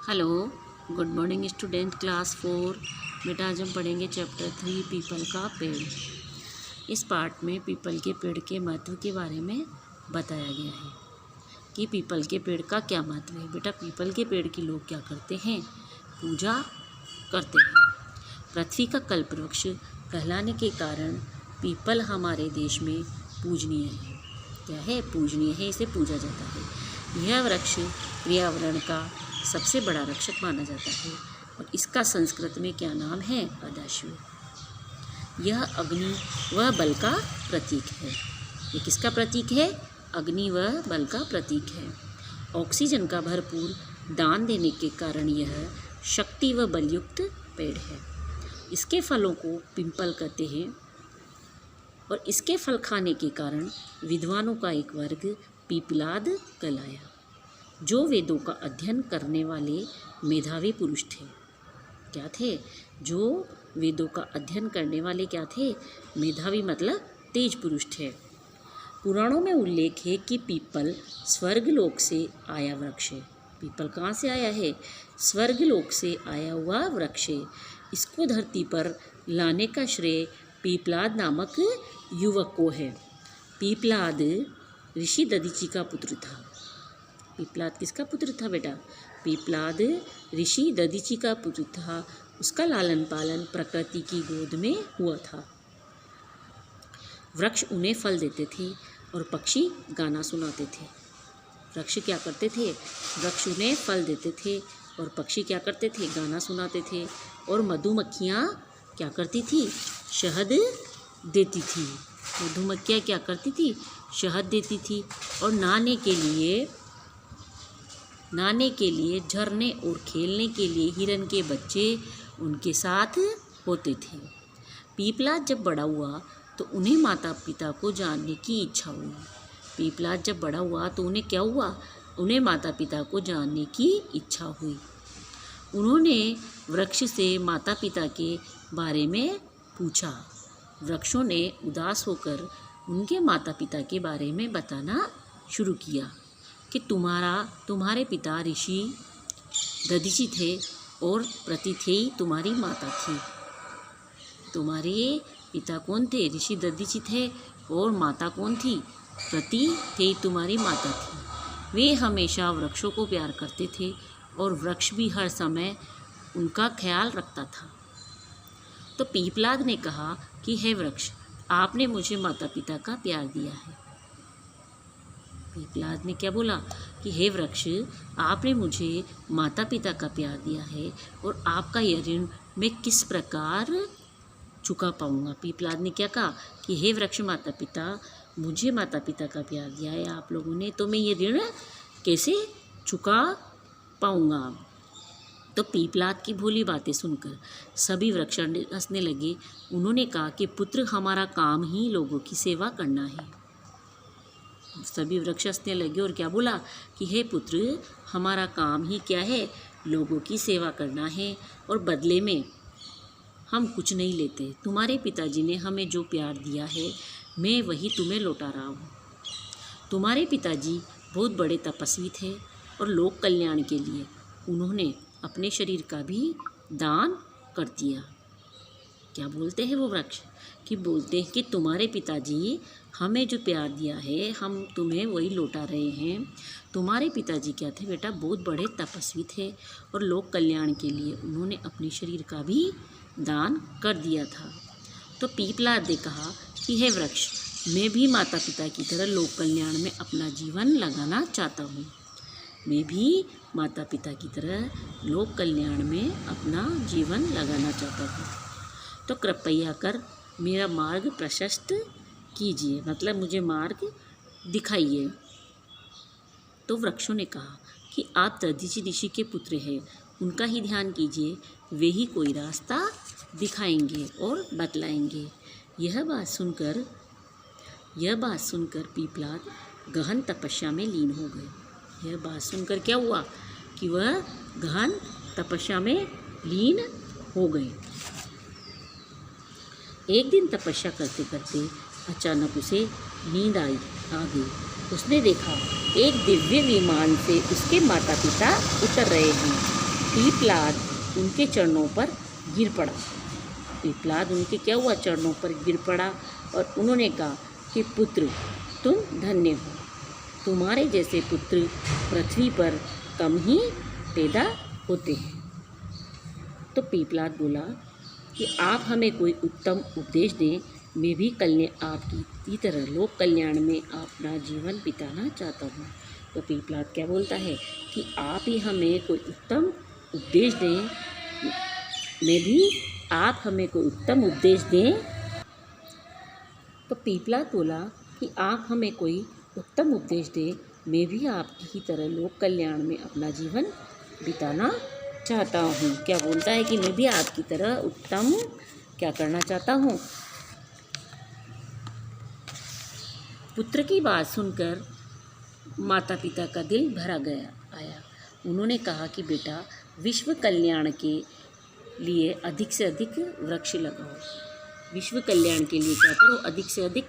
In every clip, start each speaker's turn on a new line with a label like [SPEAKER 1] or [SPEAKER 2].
[SPEAKER 1] Hello, good morning student class 4। बेटा आज हम पढ़ेंगे चैप्टर 3 पीपल का पेड़। इस पार्ट में पीपल के पेड़ के महत्व के बारे में बताया गया है कि पीपल के पेड़ का क्या महत्व है। बेटा पीपल के पेड़ की लोग क्या करते हैं? पूजा करते हैं। पृथ्वी का कल्पवृक्ष कहलाने के कारण पीपल हमारे देश में पूजनीय है। क्या है? पूजनीय है, इसे पूजा जाता है। यह वृक्ष पर्यावरण का सबसे बड़ा रक्षक माना जाता है और इसका संस्कृत में क्या नाम है? अदाश्व। यह अग्नि व बल का प्रतीक है। ये किसका प्रतीक है? अग्नि व बल का प्रतीक है। ऑक्सीजन का भरपूर दान देने के कारण यह शक्ति व बलयुक्त पेड़ है। इसके फलों को पिंपल कहते हैं और इसके फल खाने के कारण विद्वानों का एक वर्ग पीपलाद कहलाया, जो वेदों का अध्ययन करने वाले मेधावी पुरुष थे। क्या थे? जो वेदों का अध्ययन करने वाले क्या थे? मेधावी मतलब तेज पुरुष थे। पुराणों में उल्लेख है कि पीपल स्वर्गलोक से आया वृक्ष है। पीपल कहाँ से आया है? स्वर्गलोक से आया हुआ वृक्ष है। इसको धरती पर लाने का श्रेय पीपलाद नामक युवक को है। पीपलाद ऋषि दधीचि का पुत्र था। पीपलाद किसका पुत्र था बेटा? पीपलाद ऋषि दधीचि का पुत्र था। उसका लालन पालन प्रकृति की गोद में हुआ था। वृक्ष उन्हें फल देते थे और पक्षी गाना सुनाते थे। वृक्ष क्या करते थे? वृक्ष उन्हें फल देते थे और पक्षी क्या करते थे? गाना सुनाते थे। और मधुमक्खियाँ क्या करती थी? शहद देती थी। मधुमक्खियाँ क्या करती थी? शहद देती थी। और नहाने के लिए झरने और खेलने के लिए हिरन के बच्चे उनके साथ होते थे। पीपलाद जब बड़ा हुआ तो उन्हें माता पिता को जानने की इच्छा हुई। पीपलाद जब बड़ा हुआ तो उन्हें क्या हुआ? उन्हें माता पिता को जानने की इच्छा हुई। उन्होंने वृक्ष से माता पिता के बारे में पूछा। वृक्षों ने उदास होकर उनके माता पिता के बारे में बताना शुरू किया कि तुम्हारे पिता ऋषि दधीचि थे और प्रतिथेयी तुम्हारी माता थी। तुम्हारे पिता कौन थे? ऋषि दधीचि थे और माता कौन थी? प्रतिथेयी तुम्हारी माता थी। वे हमेशा वृक्षों को प्यार करते थे और वृक्ष भी हर समय उनका ख्याल रखता था। तो पीपलाद ने कहा कि हे वृक्ष, आपने मुझे माता पिता का प्यार दिया है। पीपलाद ने क्या बोला कि हे वृक्ष, आपने मुझे माता पिता का प्यार दिया है और आपका यह ऋण मैं किस प्रकार चुका पाऊंगा? पीपलाद ने क्या कहा कि हे वृक्ष माता पिता, मुझे माता पिता का प्यार दिया है आप लोगों ने, तो मैं ये ऋण कैसे चुका पाऊंगा? तो पीपलाद की भोली बातें सुनकर सभी वृक्ष हंसने लगे। उन्होंने कहा कि पुत्र, हमारा काम ही लोगों की सेवा करना है। सभी वृक्ष हंसने लगे और क्या बोला कि हे पुत्र, हमारा काम ही क्या है? लोगों की सेवा करना है और बदले में हम कुछ नहीं लेते। तुम्हारे पिताजी ने हमें जो प्यार दिया है मैं वही तुम्हें लौटा रहा हूँ। तुम्हारे पिताजी बहुत बड़े तपस्वी थे और लोक कल्याण के लिए उन्होंने अपने शरीर का भी दान कर दिया। क्या बोलते हैं वो वृक्ष? कि बोलते हैं कि तुम्हारे पिताजी हमें जो प्यार दिया है हम तुम्हें वही लौटा रहे हैं। तुम्हारे पिताजी क्या थे बेटा? बहुत बड़े तपस्वी थे और लोक कल्याण के लिए उन्होंने अपने शरीर का भी दान कर दिया था। तो पीपलाद ने कहा कि हे वृक्ष, मैं भी माता पिता की तरह लोक कल्याण में अपना जीवन लगाना चाहता हूँ। मैं भी माता पिता की तरह लोक कल्याण में अपना जीवन लगाना चाहता हूँ। तो कृपया कर मेरा मार्ग प्रशस्त कीजिए, मतलब मुझे मार्ग दिखाइए। तो वृक्षों ने कहा कि आप दधीचि ऋषि के पुत्र हैं, उनका ही ध्यान कीजिए, वे ही कोई रास्ता दिखाएंगे और बतलाएंगे। यह बात सुनकर पीपलाद गहन तपस्या में लीन हो गए। यह बात सुनकर क्या हुआ कि वह गहन तपस्या में लीन हो गए। एक दिन तपस्या करते करते अचानक उसे नींद आ गई। उसने देखा एक दिव्य विमान से उसके माता पिता उतर रहे हैं। पीपलाद उनके चरणों पर गिर पड़ा। पीपलाद उनके क्या हुआ, चरणों पर गिर पड़ा और उन्होंने कहा कि पुत्र तुम धन्य हो, तुम्हारे जैसे पुत्र पृथ्वी पर कम ही पैदा होते हैं। तो पीपलाद बोला कि आप हमें कोई उत्तम उपदेश दें, मैं भी आपकी तरह लोक कल्याण में अपना जीवन बिताना चाहता हूँ। तो पीपलाद क्या बोलता है कि आप ही हमें कोई उत्तम उपदेश दें, मैं भी आप हमें कोई उत्तम उपदेश दें। तो पीपलाद बोला कि आप हमें कोई उत्तम उपदेश दें, मैं भी आपकी ही तरह लोक कल्याण में अपना जीवन बिताना चाहता हूँ। क्या बोलता है कि मैं भी आपकी तरह उत्तम क्या करना चाहता हूँ। पुत्र की बात सुनकर माता पिता का दिल भरा आया। उन्होंने कहा कि बेटा, विश्व कल्याण के लिए अधिक से अधिक वृक्ष लगाओ। विश्व कल्याण के लिए क्या करो, अधिक से अधिक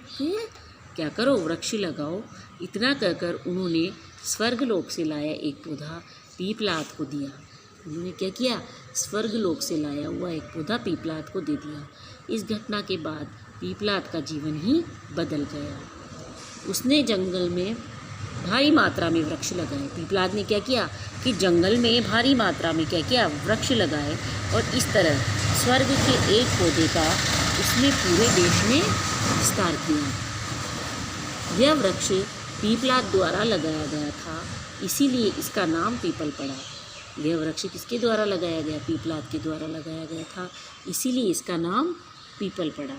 [SPEAKER 1] क्या करो, वृक्ष लगाओ। इतना कहकर उन्होंने स्वर्गलोक से लाया एक पौधा पीपलाद को दिया। उन्होंने क्या किया, स्वर्गलोक से लाया हुआ एक पौधा पीपलाद को दे दिया। इस घटना के बाद पीपलाद का जीवन ही बदल गया। उसने जंगल में भारी मात्रा में वृक्ष लगाए। पीपलाद ने क्या किया कि जंगल में भारी मात्रा में क्या किया, वृक्ष लगाए और इस तरह स्वर्ग के एक पौधे का उसने पूरे देश में विस्तार किया। यह वृक्ष पीपलाद द्वारा लगाया गया था, इसीलिए इसका नाम पीपल पड़ा। यह वृक्ष किसके द्वारा लगाया गया, पीपलाद के द्वारा लगाया गया था, इसीलिए इसका नाम पीपल पड़ा।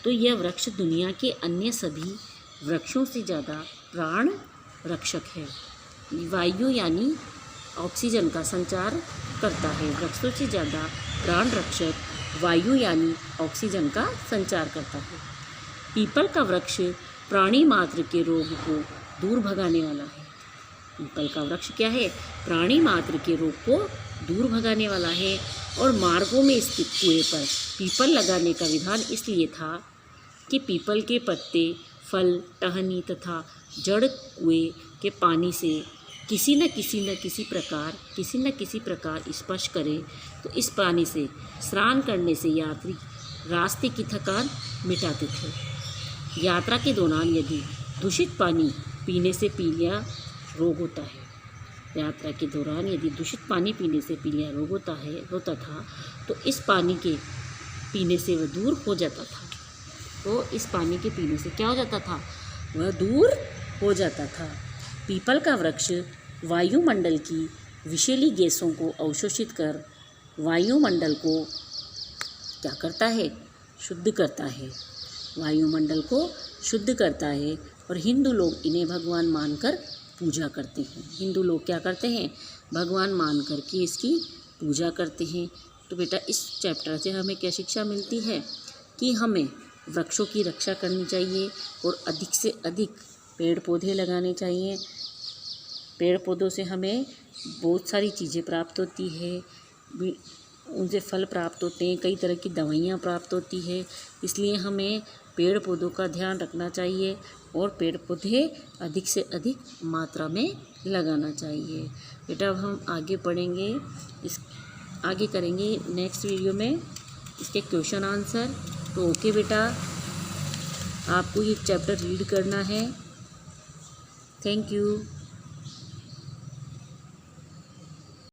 [SPEAKER 1] तो यह वृक्ष दुनिया के अन्य सभी वृक्षों से ज़्यादा प्राण रक्षक है। वायु यानी ऑक्सीजन का संचार करता है। वृक्षों से ज़्यादा प्राण रक्षक वायु यानी ऑक्सीजन का संचार करता है। पीपल का वृक्ष प्राणी मात्र के रोग को दूर भगाने वाला है। पीपल का वृक्ष क्या है, प्राणी मात्र के रोग को दूर भगाने वाला है। और मार्गों में स्थित कुएं पर पीपल लगाने का विधान इसलिए था कि पीपल के पत्ते, फल, टहनी तथा जड़ कुएं के पानी से किसी न किसी प्रकार स्पर्श करे तो इस पानी से स्नान करने से यात्री रास्ते की थकान मिटाते थे। यात्रा के दौरान यदि दूषित पानी पीने से पीलिया रोग होता है, यात्रा के दौरान यदि दूषित पानी पीने से पीलिया रोग होता था तो इस पानी के पीने से वह दूर हो जाता था। तो इस पानी के पीने से क्या हो जाता था, वह दूर हो जाता था। पीपल का वृक्ष वायुमंडल की विषैली गैसों को अवशोषित कर वायुमंडल को क्या करता है, शुद्ध करता है। वायुमंडल को शुद्ध करता है और हिंदू लोग इन्हें भगवान मानकर पूजा करते हैं। हिंदू लोग क्या करते हैं, भगवान मान कर के इसकी पूजा करते हैं। तो बेटा, इस चैप्टर से हमें क्या शिक्षा मिलती है कि हमें वृक्षों की रक्षा करनी चाहिए और अधिक से अधिक पेड़ पौधे लगाने चाहिए। पेड़ पौधों से हमें बहुत सारी चीज़ें प्राप्त होती है, उनसे फल प्राप्त होते हैं, कई तरह की दवाइयाँ प्राप्त होती है। इसलिए हमें पेड़ पौधों का ध्यान रखना चाहिए और पेड़ पौधे अधिक से अधिक मात्रा में लगाना चाहिए। बेटा, अब हम आगे पढ़ेंगे, आगे करेंगे नेक्स्ट वीडियो में इसके क्वेश्चन आंसर। तो ओके बेटा, आपको ये चैप्टर रीड करना है। Thank you.